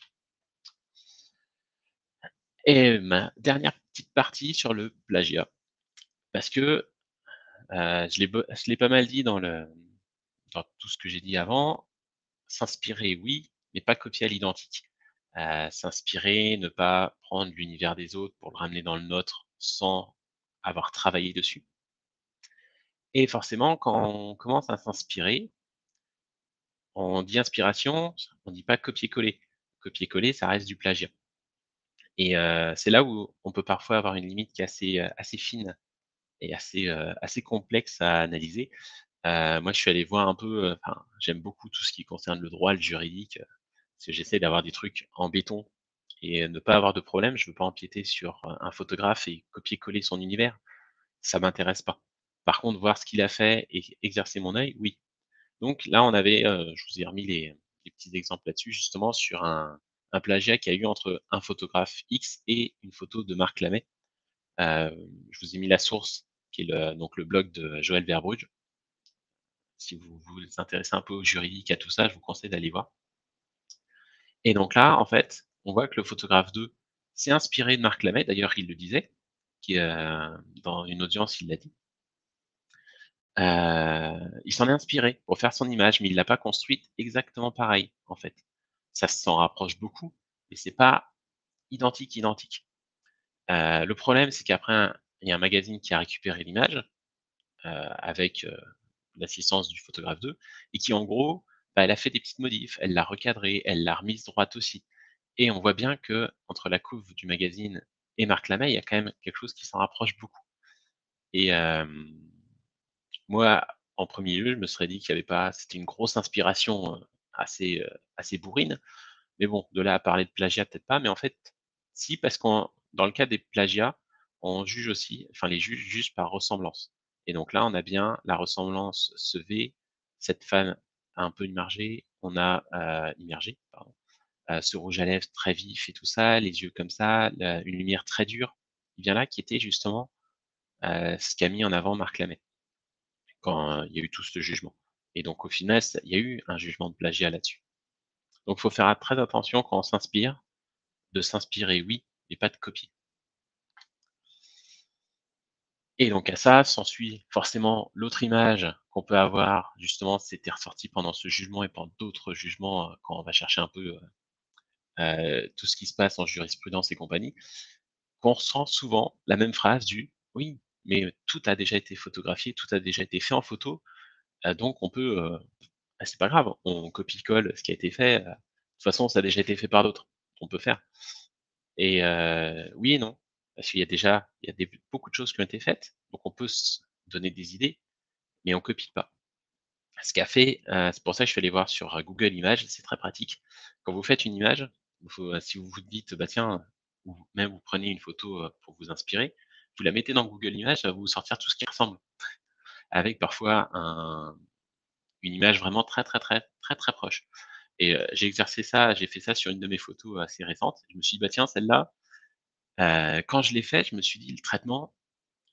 Et ma dernière petite partie sur le plagiat, parce que, je l'ai pas mal dit dans tout ce que j'ai dit avant, s'inspirer oui, mais pas copier à l'identique. S'inspirer, ne pas prendre l'univers des autres pour le ramener dans le nôtre sans avoir travaillé dessus et forcément quand on commence à s'inspirer, on dit inspiration, on dit pas copier-coller. Copier-coller, ça reste du plagiat et c'est là où on peut parfois avoir une limite qui est assez fine et assez complexe à analyser. Moi, je suis allé voir un peu, enfin, j'aime beaucoup tout ce qui concerne le droit, le juridique, parce que j'essaie d'avoir des trucs en béton et ne pas avoir de problème. Je veux pas empiéter sur, un photographe et copier-coller son univers, ça m'intéresse pas. Par contre, voir ce qu'il a fait et exercer mon œil, oui. Donc là, on avait, je vous ai remis les petits exemples là-dessus, justement sur un plagiat qu'il y a eu entre un photographe X et une photo de Marc Lamet. Je vous ai mis la source qui est le blog de Joël Verbrugge. Si vous vous intéressez un peu au juridique, à tout ça, je vous conseille d'aller voir et donc là, en fait, on voit que le photographe 2 s'est inspiré de Marc Lamet, d'ailleurs il le disait, qui, dans une audience, il l'a dit. Il s'en est inspiré pour faire son image, mais il l'a pas construite exactement pareil, en fait. Ça s'en rapproche beaucoup, mais c'est pas identique, identique. Le problème, c'est qu'après il y a un magazine qui a récupéré l'image, avec, l'assistance du photographe 2 et qui en gros, bah, elle a fait des petites modifs, elle l'a recadré, elle l'a remise droite aussi et on voit bien que entre la couve du magazine et Marc Lamet, il y a quand même quelque chose qui s'en rapproche beaucoup et moi, en premier lieu, je me serais dit qu'il y avait pas c'était une grosse inspiration, assez bourrine, mais bon, de là à parler de plagiat, peut-être pas, mais en fait, si, parce qu'en dans le cas des plagiats, on juge aussi, enfin les juges jugent par ressemblance et donc là, on a bien la ressemblance se V, cette femme a un peu immergé, on a, immergé, pardon, ce rouge à lèvres très vif et tout ça, les yeux comme ça, une lumière très dure, bien là, qui était justement, ce qu'a mis en avant Marc Lamet quand, il y a eu tout ce jugement et donc au final, il y a eu un jugement de plagiat là-dessus. Donc il faut faire très attention quand on s'inspire, de s'inspirer oui, mais pas de copier. Et donc à ça s'ensuit forcément l'autre image qu'on peut avoir, justement, c'était ressorti pendant ce jugement et pendant d'autres jugements, quand on va chercher un peu, tout ce qui se passe en jurisprudence et compagnie, qu'on ressent souvent la même phrase du: «Oui, mais tout a déjà été photographié, tout a déjà été fait en photo, donc on peut, bah, c'est pas grave, on copie-colle ce qui a été fait, de toute façon ça a déjà été fait par d'autres, on peut faire». Et oui et non, parce qu'il y a déjà il y a des beaucoup de choses qui ont été faites, donc on peut se donner des idées, mais on copie pas. Ce qu'a fait, c'est pour ça que je suis allé voir sur, Google Images, c'est très pratique. Quand vous faites une image, il faut, si vous vous dites: «Bah, tiens», ou même vous prenez une photo, pour vous inspirer, vous la mettez dans Google Images, ça va vous sortir tout ce qui ressemble, avec parfois une image vraiment très, très, très, très, très proche. Et j'ai exercé ça, j'ai fait ça sur une de mes photos assez récentes. Je me suis dit: «Bah, tiens, celle-là», quand je l'ai fait, je me suis dit: «Le traitement,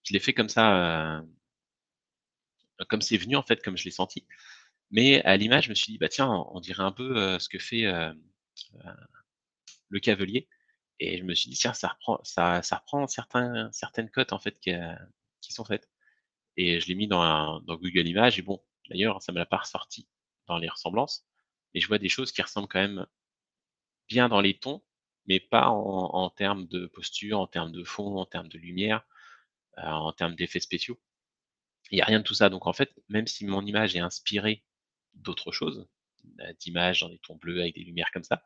je l'ai fait comme ça, comme c'est venu en fait, comme je l'ai senti». Mais à l'image, je me suis dit: «Bah, tiens, on dirait un peu, ce que fait, Le Cavelier». Et je me suis dit: «Tiens, ça reprend certaines cotes en fait qui sont faites». Et je l'ai mis dans Google Images et bon, d'ailleurs, ça me l'a pas ressorti dans les ressemblances, mais je vois des choses qui ressemblent quand même bien dans les tons, mais pas en termes de posture, en termes de fond, en termes de lumière, en termes d'effets spéciaux. Il y a rien de tout ça. Donc en fait, même si mon image est inspirée d'autres choses, d'images dans des tons bleus avec des lumières comme ça,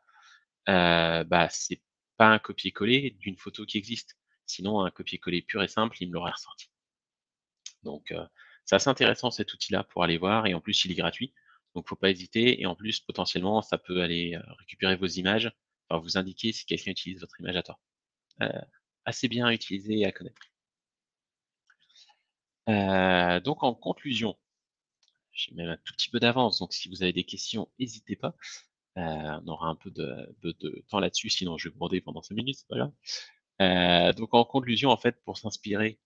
bah, c'est pas un copier-coller d'une photo qui existe. Sinon, un copier-coller pur et simple, il me l'aurait ressorti. Donc, c'est assez intéressant cet outil-là pour aller voir et en plus il est gratuit, donc faut pas hésiter et en plus potentiellement ça peut aller, récupérer vos images, enfin vous indiquer si quelqu'un utilise votre image à tort. Heu, Assez bien à utiliser et à connaître. Donc en conclusion, j'ai même un tout petit peu d'avance, donc si vous avez des questions, hésitez pas. On aura un peu de temps là-dessus, sinon je vais broder pendant 5 minutes, c'est pas grave. Donc en conclusion, en fait, pour s'inspirer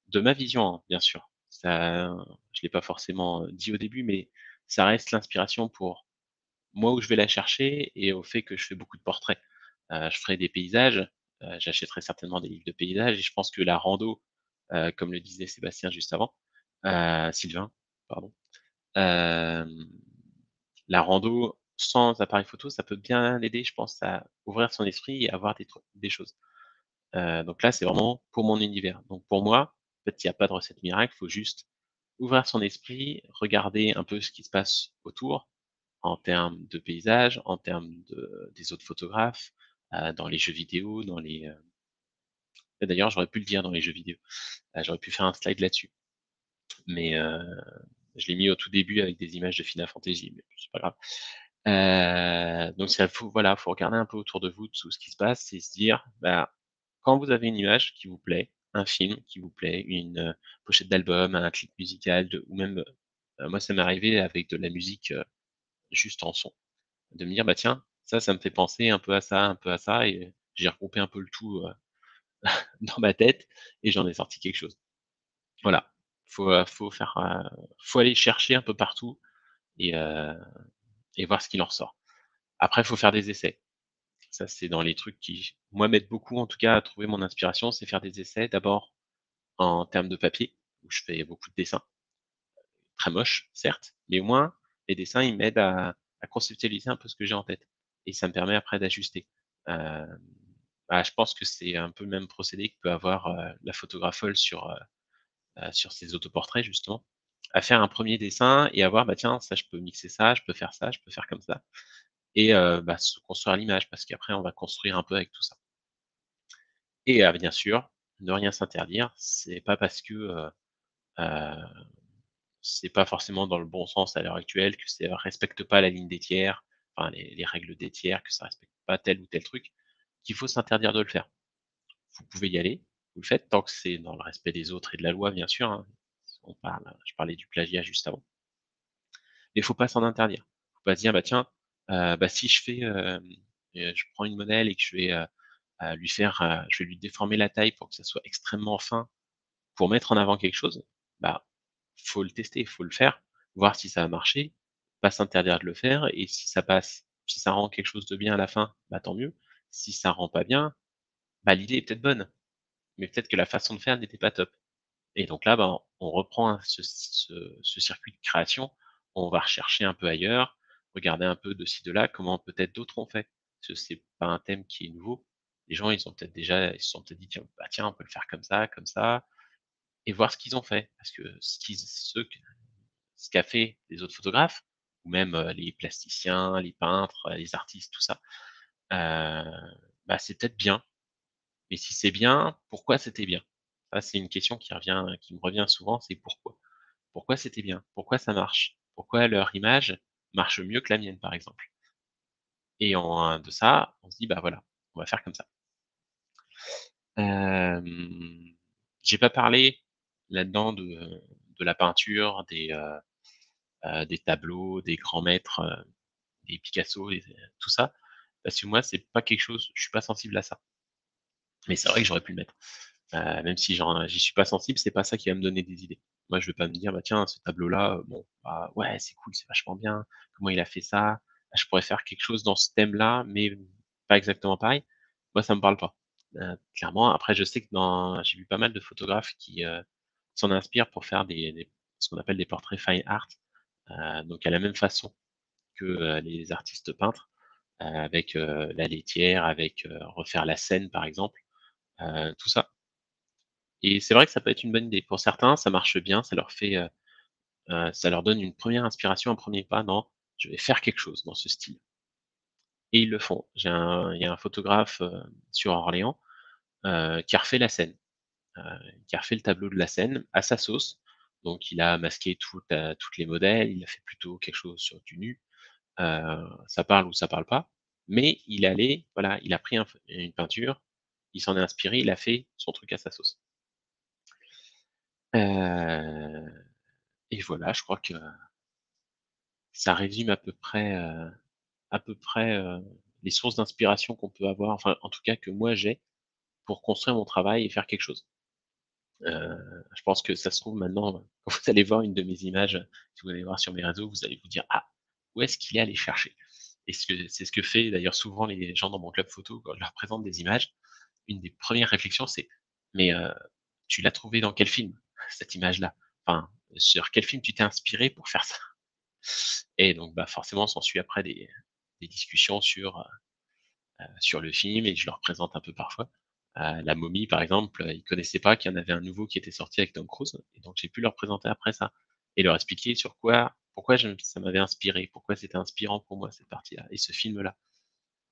de ma vision, hein, bien sûr. Ça, je l'ai pas forcément, dit au début, mais ça reste l'inspiration pour moi où je vais la chercher et au fait que je fais beaucoup de portraits. Je ferai des paysages, j'achèterai certainement des livres de paysages et je pense que la rando, comme le disait Sébastien juste avant, Sylvain, pardon, hem, la rando sans appareil photo, ça peut bien l'aider, je pense, à ouvrir son esprit et à voir des choses. Donc là, c'est vraiment pour mon univers. Donc pour moi, en fait, il y a pas de recette miracle, il faut juste ouvrir son esprit, regarder un peu ce qui se passe autour, en termes de paysages, en termes des autres photographes, dans les jeux vidéo, et d'ailleurs, j'aurais pu le dire dans les jeux vidéo. J'aurais pu faire un slide là-dessus, mais je l'ai mis au tout début avec des images de Final Fantasy, mais c'est pas grave. Donc ça faut voilà, faut regarder un peu autour de vous, tout ce qui se passe et se dire, bah, quand vous avez une image qui vous plaît, un film qui vous plaît, une, pochette d'album, un clip musical de ou même, moi ça m'est arrivé avec de la musique, juste en son, de me dire: «Bah tiens, ça me fait penser un peu à ça» et j'ai regroupé un peu le tout, dans ma tête et j'en ai sorti quelque chose. Voilà, faut aller chercher un peu partout et heu et voir ce qu'il en ressort. Après, il faut faire des essais. Ça, c'est dans les trucs qui, moi, m'aident beaucoup, en tout cas, à trouver mon inspiration, c'est faire des essais. D'abord, en termes de papier, où je fais beaucoup de dessins, très moches, certes, mais au moins, les dessins, ils m'aident à conceptualiser un peu ce que j'ai en tête et ça me permet après d'ajuster. Hem, Bah, je pense que c'est un peu le même procédé que peut avoir, la photographole sur ses autoportraits, justement. À faire un premier dessin et à voir, bah, tiens, ça, je peux mixer ça, je peux faire ça, je peux faire comme ça et bah, se construire l'image parce qu'après on va construire un peu avec tout ça. Et bien sûr, ne rien s'interdire, c'est pas parce que, heu, c'est pas forcément dans le bon sens à l'heure actuelle, que ça respecte pas la ligne des tiers, enfin les règles des tiers, que ça respecte pas tel ou tel truc, qu'il faut s'interdire de le faire. Vous pouvez y aller, vous le faites tant que c'est dans le respect des autres et de la loi bien sûr, hein. Je parlais du plagiat juste avant. Mais il faut pas s'en interdire. Faut pas se dire: «Bah tiens, bah si je fais, je prends une modèle et que je vais, lui faire, je vais lui déformer la taille pour que ça soit extrêmement fin, pour mettre en avant quelque chose», bah, faut le tester, faut le faire, voir si ça a marché, pas s'interdire de le faire et si ça passe, si ça rend quelque chose de bien à la fin, bah, tant mieux. Si ça rend pas bien, bah, l'idée est peut-être bonne, mais peut-être que la façon de faire n'était pas top. Et donc là, ben, on reprend ce circuit de création, on va rechercher un peu ailleurs, regarder un peu de ci de là, comment peut-être d'autres ont fait. Parce que c'est pas un thème qui est nouveau. Les gens, ils se sont peut-être dit: «Tiens, bah, tiens, on peut le faire comme ça» et voir ce qu'ils ont fait. Parce que ce qu'a fait les autres photographes ou même, les plasticiens, les peintres, les artistes, tout ça, heu, bah, c'est peut-être bien. Mais si c'est bien, pourquoi c'était bien? Ça, c'est une question qui me revient souvent, c'est pourquoi? Pourquoi c'était bien? Pourquoi ça marche? Pourquoi leur image marche mieux que la mienne, par exemple? Et en de ça, on se dit: «Bah, voilà, on va faire comme ça». Hem, j'ai pas parlé là-dedans de la peinture, des tableaux, des grands maîtres, des Picasso et tout ça, parce que moi, c'est pas quelque chose je suis pas sensible à ça. Mais c'est vrai que j'aurais pu le mettre. Même si j'y suis pas sensible, c'est pas ça qui va me donner des idées. Moi, je vais pas me dire: «Bah, tiens, ce tableau-là, bon, bah, ouais, c'est cool, c'est vachement bien. Comment il a fait ça? Ah, je pourrais faire quelque chose dans ce thème-là, mais pas exactement pareil». Moi, ça me parle pas. Clairement, après, je sais que j'ai vu pas mal de photographes qui, s'en inspirent pour faire des ce qu'on appelle des portraits fine art, donc à la même façon que, les artistes peintres, avec, la laitière, avec, refaire la scène, par exemple, tout ça. Et c'est vrai que ça peut être une bonne idée. Pour certains, ça marche bien, ça leur donne une première inspiration, un premier pas dans: «Je vais faire quelque chose dans ce style» et ils le font. Il y a un photographe, sur Orléans, qui a refait la scène, heu, qui a refait le tableau de la scène à sa sauce. Donc il a masqué toutes les modèles, il a fait plutôt quelque chose sur du nu, ça parle ou ça parle pas, mais il est allé, voilà, il a pris une peinture, il s'en est inspiré, il a fait son truc à sa sauce. Heu et voilà, je crois que ça résume à peu près, les sources d'inspiration qu'on peut avoir, enfin, en tout cas que moi j'ai pour construire mon travail et faire quelque chose. Je pense que ça se trouve maintenant, quand vous allez voir une de mes images, si vous allez voir sur mes réseaux, vous allez vous dire: «Ah, où est-ce qu'il est allé chercher?» Et c'est ce que fait d'ailleurs souvent les gens dans mon club photo quand je leur présente des images. Une des premières réflexions, c'est: «Mais, tu l'as trouvé dans quel film, cette image-là? Enfin, sur quel film tu t'es inspiré pour faire ça?» Et donc, bah, forcément, s'ensuit après des discussions sur le film et je leur présente un peu parfois. La Momie, par exemple, ils connaissaient pas qu'il y en avait un nouveau qui était sorti avec Tom Cruise et donc j'ai pu leur présenter après ça et leur expliquer pourquoi ça m'avait inspiré, pourquoi c'était inspirant pour moi cette partie-là et ce film-là.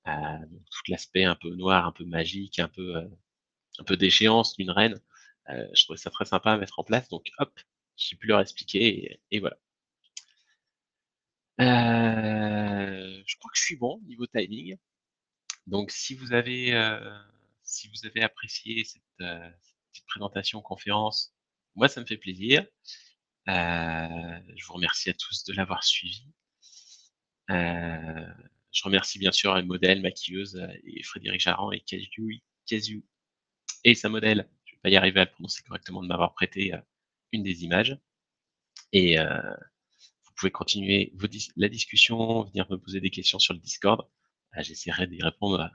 Donc tout l'aspect un peu noir, un peu magique, un peu déchéance d'une reine, je trouvais ça très sympa à mettre en place donc hop, j'ai pu leur expliquer et voilà. Je crois que je suis bon niveau timing. Donc si vous avez apprécié cette petite présentation conférence, moi ça me fait plaisir. Je vous remercie à tous de l'avoir suivi. Je remercie bien sûr Modèle, Maquilleuse, et Frédéric Jarran et Casu et sa modèle, je vais pas y arriver à le prononcer correctement, de m'avoir prêté, une des images et vous pouvez continuer la discussion, venir me poser des questions sur le Discord. J'essaierai d'y répondre,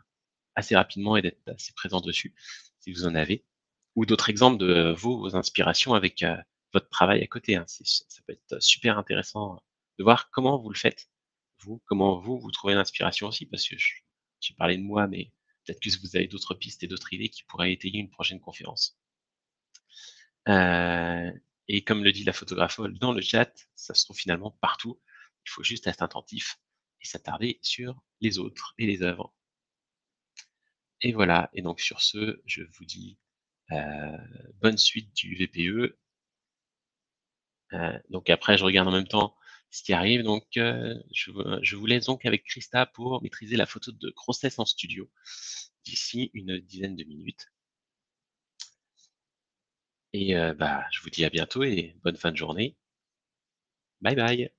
assez rapidement et d'être assez présent dessus, si vous en avez. Ou d'autres exemples de vos inspirations avec, votre travail à côté, hein. Ça peut être super intéressant de voir comment vous le faites, vous, comment vous trouvez l'inspiration aussi, parce que j'ai parlé de moi, mais peut-être que vous avez d'autres pistes et d'autres idées qui pourraient étayer une prochaine conférence. Et comme le dit la photographe dans le chat, ça se trouve finalement partout. Il faut juste être attentif et s'attarder sur les autres et les œuvres. Et voilà, et donc sur ce, je vous dis, bonne suite du VPE. Donc après je regarde en même temps ce qui arrive, donc je vous laisse donc avec Christa pour maîtriser la photo de grossesse en studio, d'ici une dizaine de minutes et bah, je vous dis à bientôt et bonne fin de journée. Bye bye.